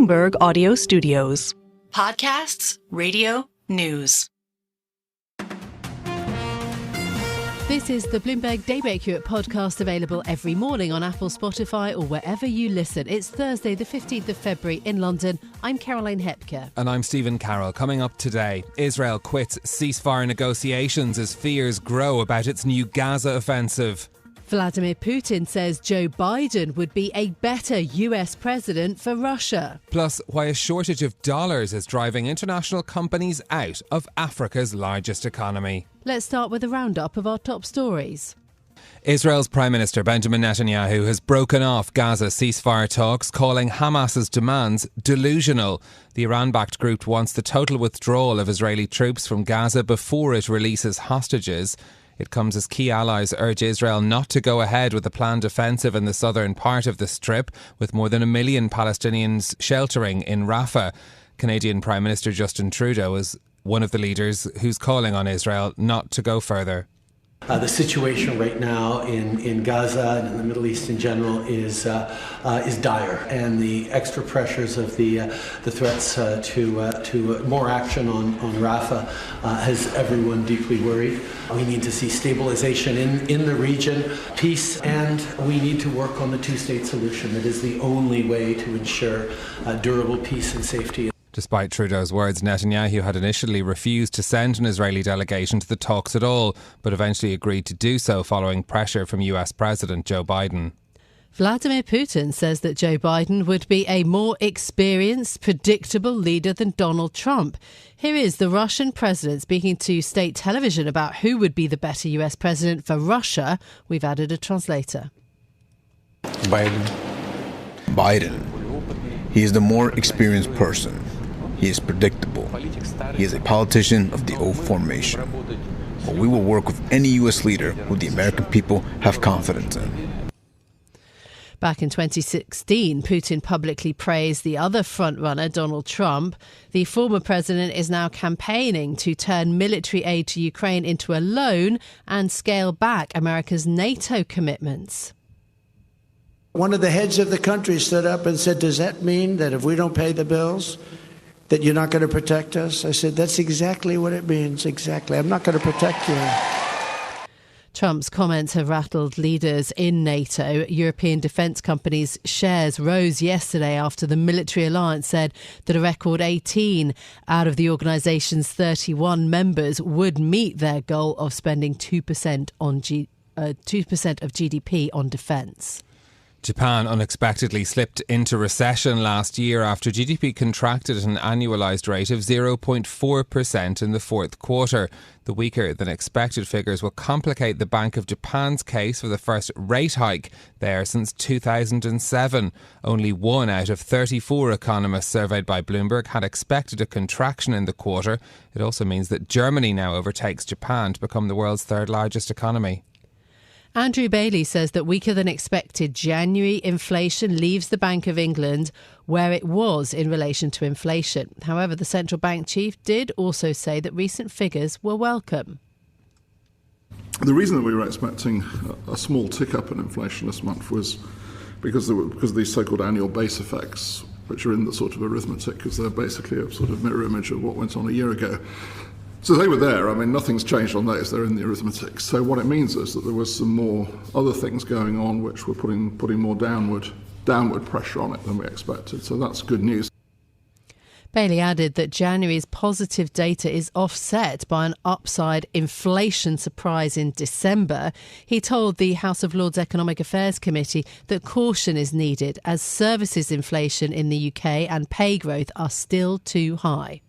Bloomberg Audio Studios. Podcasts, radio, news. This is the Bloomberg Daybreak Europe podcast, available every morning on Apple, Spotify or wherever you listen. It's Thursday the 15th of February in London. I'm Caroline Hepker. And I'm Stephen Carroll. Coming up today, Israel quits ceasefire negotiations as fears grow about its new Gaza offensive. Vladimir Putin says Joe Biden would be a better US president for Russia. Plus, why a shortage of dollars is driving international companies out of Africa's largest economy. Let's start with a roundup of our top stories. Israel's Prime Minister Benjamin Netanyahu has broken off Gaza ceasefire talks, calling Hamas's demands delusional. The Iran-backed group wants the total withdrawal of Israeli troops from Gaza before it releases hostages. It comes as key allies urge Israel not to go ahead with the planned offensive in the southern part of the Strip, with more than 1 million Palestinians sheltering in Rafah. Canadian Prime Minister Justin Trudeau is one of the leaders who's calling on Israel not to go further. The situation right now in Gaza and in the Middle East in general is dire, and the extra pressures of the threats to more action on Rafah has everyone deeply worried. We need to see stabilization in the region, peace, and we need to work on the two-state solution. That is the only way to ensure durable peace and safety. Despite Trudeau's words, Netanyahu had initially refused to send an Israeli delegation to the talks at all, but eventually agreed to do so following pressure from US President Joe Biden. Vladimir Putin says that Joe Biden would be a more experienced, predictable leader than Donald Trump. Here is the Russian president speaking to state television about who would be the better US president for Russia. We've added a translator. Biden. He is the more experienced person. He is predictable. He is a politician of the old formation. But we will work with any US leader who the American people have confidence in. Back in 2016, Putin publicly praised the other frontrunner, Donald Trump. The former president is now campaigning to turn military aid to Ukraine into a loan and scale back America's NATO commitments. One of the heads of the country stood up and said, "Does that mean that if we don't pay the bills, that you're not going to protect us?" I said, "That's exactly what it means, exactly. I'm not going to protect you." Trump's comments have rattled leaders in NATO. European defence companies' shares rose yesterday after the military alliance said that a record 18 out of the organisation's 31 members would meet their goal of spending 2% of GDP on defence. Japan unexpectedly slipped into recession last year after GDP contracted at an annualised rate of 0.4% in the fourth quarter. The weaker than expected figures will complicate the Bank of Japan's case for the first rate hike there since 2007. Only 1 out of 34 economists surveyed by Bloomberg had expected a contraction in the quarter. It also means that Germany now overtakes Japan to become the world's third largest economy. Andrew Bailey says that weaker than expected January inflation leaves the Bank of England where it was in relation to inflation. However, the central bank chief did also say that recent figures were welcome. The reason that we were expecting a small tick up in inflation this month was because of these so-called annual base effects, which are in the sort of arithmetic, because they're basically a sort of mirror image of what went on a year ago. So they were there. I mean, nothing's changed on those. They're in the arithmetic. So what it means is that there was some more other things going on which were putting more downward pressure on it than we expected. So that's good news. Bailey added that January's positive data is offset by an upside inflation surprise in December. He told the House of Lords Economic Affairs Committee that caution is needed as services inflation in the UK and pay growth are still too high.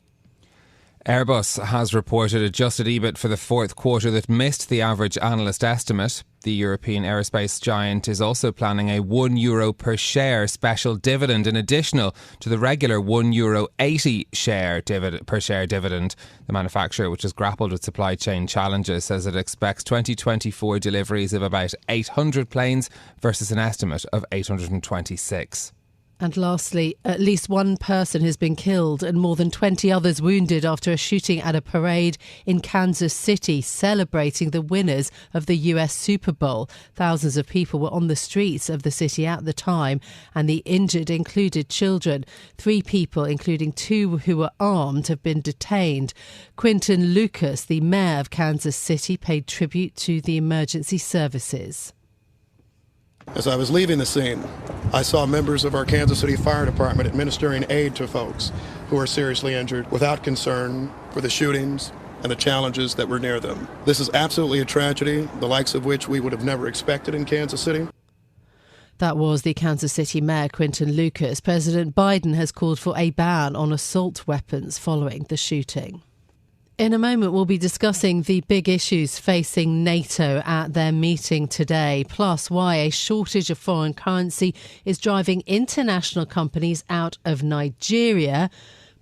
Airbus has reported adjusted EBIT for the fourth quarter that missed the average analyst estimate. The European aerospace giant is also planning a €1 per share special dividend in addition to the regular €1.80 per share dividend. The manufacturer, which has grappled with supply chain challenges, says it expects 2024 deliveries of about 800 planes versus an estimate of 826. And lastly, at least one person has been killed and more than 20 others wounded after a shooting at a parade in Kansas City celebrating the winners of the US Super Bowl. Thousands of people were on the streets of the city at the time, and the injured included children. 3 people, including 2 who were armed, have been detained. Quinton Lucas, the mayor of Kansas City, paid tribute to the emergency services. As I was leaving the scene, I saw members of our Kansas City Fire Department administering aid to folks who are seriously injured without concern for the shootings and the challenges that were near them. This is absolutely a tragedy, the likes of which we would have never expected in Kansas City. That was the Kansas City Mayor, Quinton Lucas. President Biden has called for a ban on assault weapons following the shooting. In a moment, we'll be discussing the big issues facing NATO at their meeting today, plus why a shortage of foreign currency is driving international companies out of Nigeria.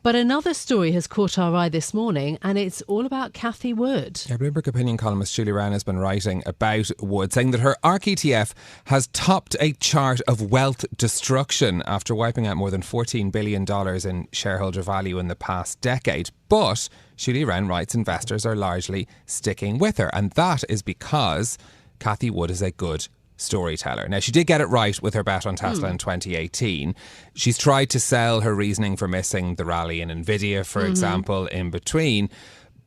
But another story has caught our eye this morning, and it's all about Cathie Wood. Yeah, Bloomberg opinion columnist Julie Wren has been writing about Wood, saying that her ARC ETF has topped a chart of wealth destruction after wiping out more than $14 billion in shareholder value in the past decade. But Julie Wren writes investors are largely sticking with her, and that is because Cathie Wood is a good storyteller. Now, she did get it right with her bet on Tesla in 2018. She's tried to sell her reasoning for missing the rally in Nvidia, for example, in between.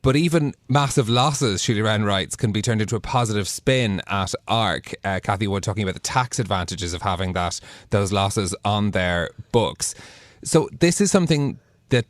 But even massive losses, Julie Wren writes, can be turned into a positive spin at ARC. Cathie Wood talking about the tax advantages of having those losses on their books. So this is something that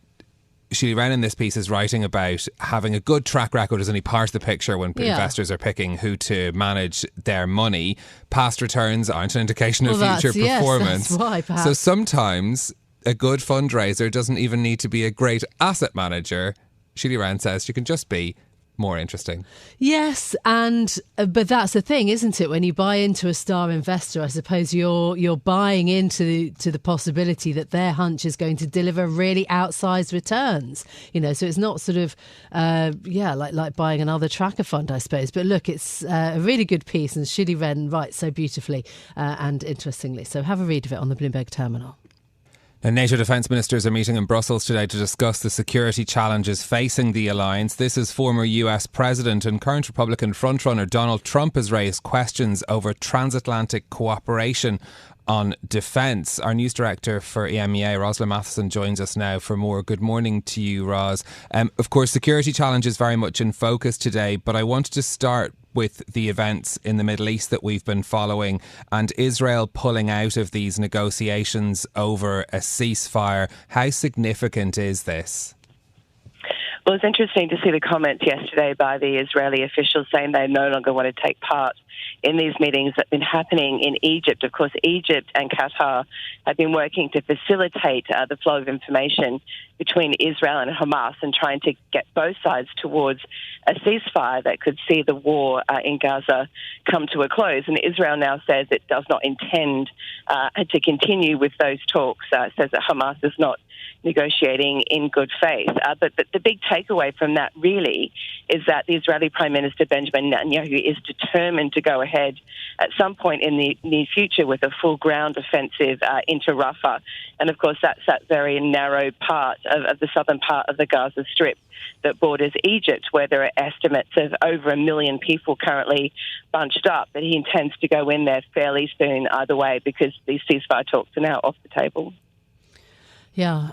Julie Wren in this piece is writing about. Having a good track record is only part of the picture when investors are picking who to manage their money. Past returns aren't an indication of future performance. That's why, perhaps. So sometimes a good fundraiser doesn't even need to be a great asset manager. Julie Wren says you can just be more interesting. Yes, but that's the thing, isn't it? When you buy into a star investor, I suppose you're buying into the possibility that their hunch is going to deliver really outsized returns. So it's not sort of like buying another tracker fund, I suppose. But look, it's a really good piece, and Julie Wren writes so beautifully and interestingly. So have a read of it on the Bloomberg terminal. Now, NATO defence ministers are meeting in Brussels today to discuss the security challenges facing the alliance. This is former US President and current Republican frontrunner Donald Trump has raised questions over transatlantic cooperation on defence. Our news director for EMEA, Rosalind Matheson, joins us now for more. Good morning to you, Ros. Of course, security challenges very much in focus today, but I wanted to start with the events in the Middle East that we've been following and Israel pulling out of these negotiations over a ceasefire. How significant is this? Well, it's interesting to see the comments yesterday by the Israeli officials saying they no longer want to take part in these meetings that have been happening in Egypt. Of course, Egypt and Qatar have been working to facilitate the flow of information between Israel and Hamas and trying to get both sides towards a ceasefire that could see the war in Gaza come to a close. And Israel now says it does not intend to continue with those talks, says that Hamas is not negotiating in good faith. But the big takeaway from that really is that the Israeli Prime Minister Benjamin Netanyahu is determined to go ahead at some point in the near future with a full ground offensive into Rafah. And of course, that's that very narrow part of the southern part of the Gaza Strip that borders Egypt, where there are estimates of over 1 million people currently bunched up. But he intends to go in there fairly soon either way because these ceasefire talks are now off the table. Yeah,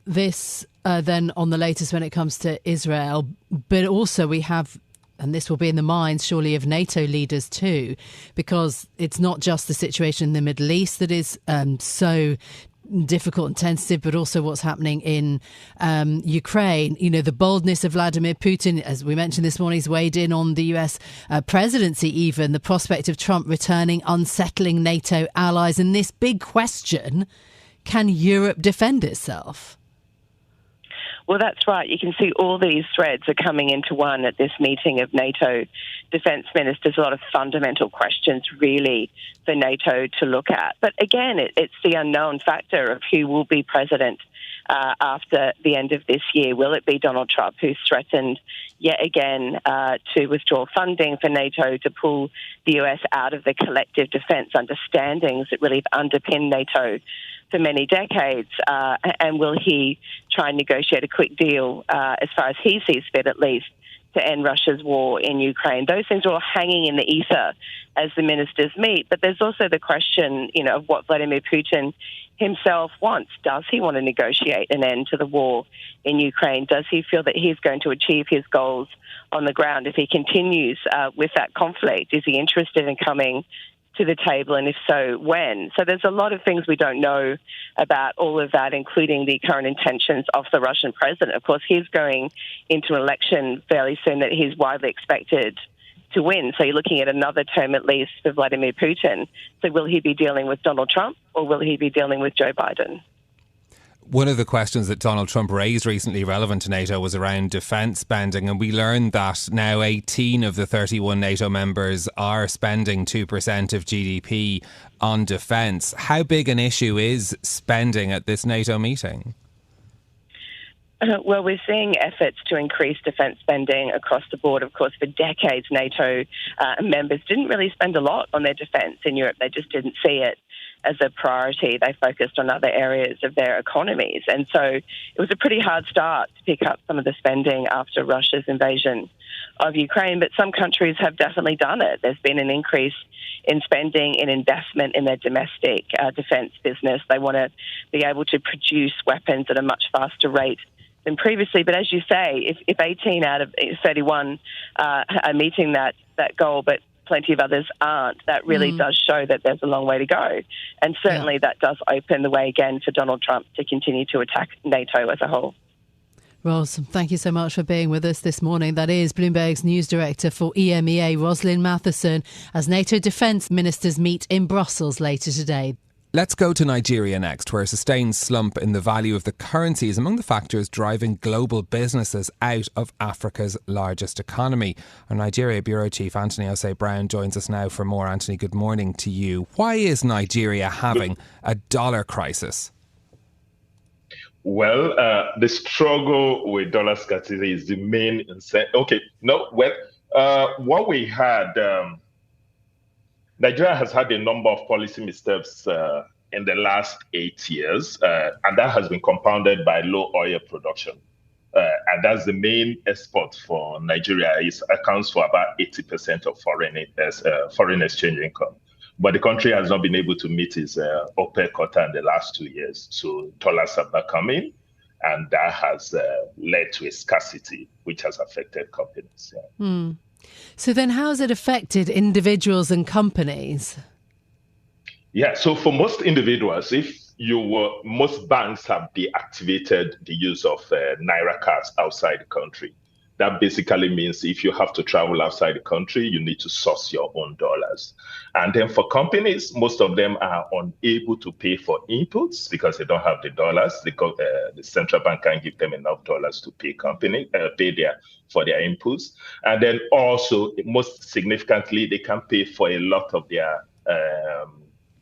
this then on the latest when it comes to Israel, but also we have, and this will be in the minds surely of NATO leaders too, because it's not just the situation in the Middle East that is so difficult and tentative, but also what's happening in Ukraine. The boldness of Vladimir Putin, as we mentioned this morning, has weighed in on the US presidency even. The prospect of Trump returning, unsettling NATO allies, and this big question: can Europe defend itself? Well, that's right. You can see all these threads are coming into one at this meeting of NATO defence ministers. A lot of fundamental questions, really, for NATO to look at. But again, it's the unknown factor of who will be president after the end of this year. Will it be Donald Trump, who's threatened yet again to withdraw funding for NATO, to pull the US out of the collective defence understandings that really underpin NATO for many decades? And will he try and negotiate a quick deal, as far as he sees fit at least, to end Russia's war in Ukraine? Those things are all hanging in the ether as the ministers meet. But there's also the question, of what Vladimir Putin himself wants. Does he want to negotiate an end to the war in Ukraine? Does he feel that he's going to achieve his goals on the ground if he continues with that conflict? Is he interested in coming to the table, and if so, when? So there's a lot of things we don't know about all of that, including the current intentions of the Russian president. Of course, he's going into an election fairly soon that he's widely expected to win. So you're looking at another term at least for Vladimir Putin. So will he be dealing with Donald Trump, or will he be dealing with Joe Biden? One of the questions that Donald Trump raised recently relevant to NATO was around defence spending, and we learned that now 18 of the 31 NATO members are spending 2% of GDP on defence. How big an issue is spending at this NATO meeting? Well, we're seeing efforts to increase defence spending across the board. Of course, for decades, NATO members didn't really spend a lot on their defence in Europe. They just didn't see it as a priority. They focused on other areas of their economies. And so it was a pretty hard start to pick up some of the spending after Russia's invasion of Ukraine. But some countries have definitely done it. There's been an increase in spending, in investment in their domestic defence business. They want to be able to produce weapons at a much faster rate than previously. But as you say, if 18 out of 31 are meeting that goal, but plenty of others aren't, that really does show that there's a long way to go. And certainly that does open the way again for Donald Trump to continue to attack NATO as a whole. Ros, thank you so much for being with us this morning. That is Bloomberg's news director for EMEA, Rosalind Matheson, as NATO defence ministers meet in Brussels later today. Let's go to Nigeria next, where a sustained slump in the value of the currency is among the factors driving global businesses out of Africa's largest economy. Our Nigeria Bureau Chief Anthony Osei-Brown joins us now for more. Anthony, good morning to you. Why is Nigeria having a dollar crisis? Well, the struggle with dollar scarcity is the main what we had... Nigeria has had a number of policy missteps in the last 8 years, and that has been compounded by low oil production. And that's the main export for Nigeria. It accounts for about 80% of foreign exchange income. But the country has not been able to meet its OPEC quota in the last 2 years. So dollars have not come in, and that has led to a scarcity, which has affected companies. Yeah. So then how has it affected individuals and companies? Yeah, so for most individuals, most banks have deactivated the use of Naira cards outside the country. That basically means if you have to travel outside the country, you need to source your own dollars. And then for companies, most of them are unable to pay for inputs because they don't have the dollars. The central bank can't give them enough dollars to pay for their inputs. And then also, most significantly, they can't pay for a lot of their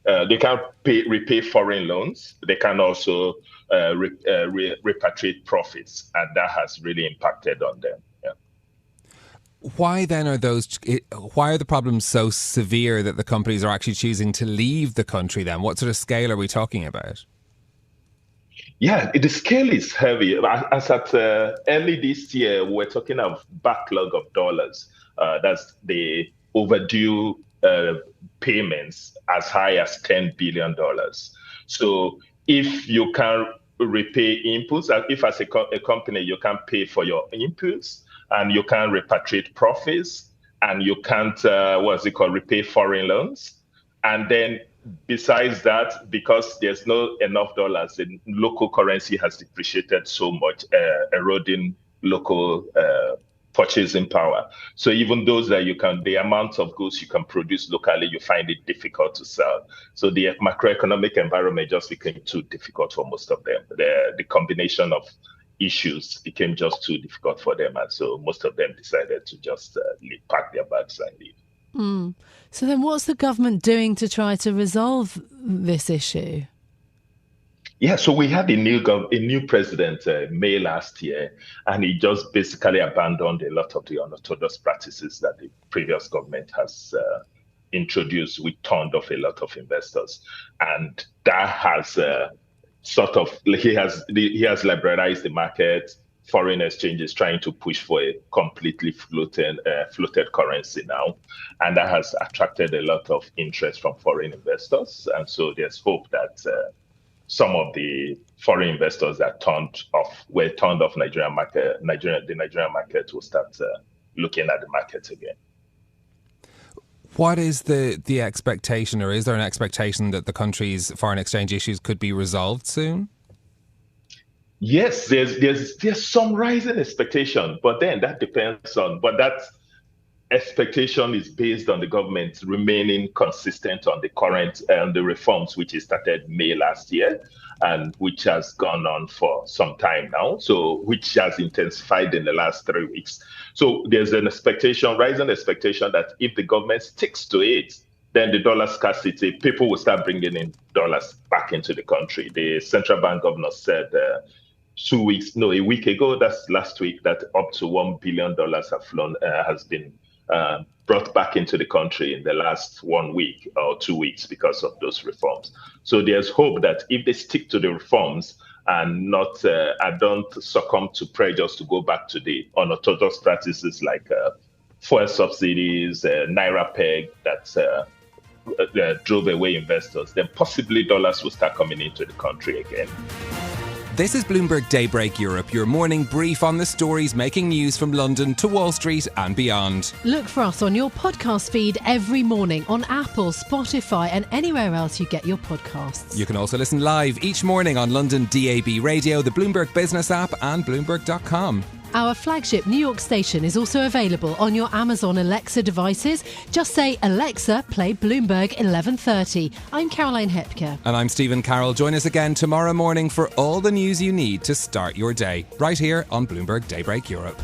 they can't repay foreign loans. They can also repatriate profits, and that has really impacted on them. Yeah. Why then are the problems so severe that the companies are actually choosing to leave the country then? What sort of scale are we talking about? Yeah, the scale is heavy. As at early this year, we're talking of backlog of dollars. That's the overdue payments as high as $10 billion. So if you can repay inputs, if as a company you can't pay for your inputs and you can't repatriate profits and you can't, repay foreign loans, and then besides that, because there's not enough dollars, the local currency has depreciated so much, eroding local purchasing power. So even those that the amount of goods you can produce locally, you find it difficult to sell. So the macroeconomic environment just became too difficult for most of them. The combination of issues became just too difficult for them. And so most of them decided to just pack their bags and leave. So then what's the government doing to try to resolve this issue? Yeah, so we had a new president May last year, and he just basically abandoned a lot of the unorthodox practices that the previous government has introduced, we turned off a lot of investors, and that has he has liberalized the market. Foreign exchange is trying to push for a completely floated currency now, and that has attracted a lot of interest from foreign investors. And so there's hope that some of the foreign investors that were turned off the Nigerian market will start looking at the market again. What is the expectation, or is there an expectation that the country's foreign exchange issues could be resolved soon? Yes, there's some rising expectation, but then that depends on. But that expectation is based on the government remaining consistent on the current the reforms which is started May last year, and which has gone on for some time now. So which has intensified in the last 3 weeks. So there's an rising expectation that if the government sticks to it, then the dollar scarcity, people will start bringing in dollars back into the country. The central bank governor said a week ago, that's last week, that up to $1 billion has been brought back into the country in the last 1 week or 2 weeks because of those reforms. So there's hope that if they stick to the reforms and don't succumb to pressures to go back to the unorthodox practices like fuel subsidies, Naira peg that drove away investors, then possibly dollars will start coming into the country again. This is Bloomberg Daybreak Europe, your morning brief on the stories making news from London to Wall Street and beyond. Look for us on your podcast feed every morning on Apple, Spotify and anywhere else you get your podcasts. You can also listen live each morning on London DAB Radio, the Bloomberg Business app and Bloomberg.com. Our flagship New York station is also available on your Amazon Alexa devices. Just say, Alexa, play Bloomberg 1130. I'm Caroline Hepker. And I'm Stephen Carroll. Join us again tomorrow morning for all the news you need to start your day, right here on Bloomberg Daybreak Europe.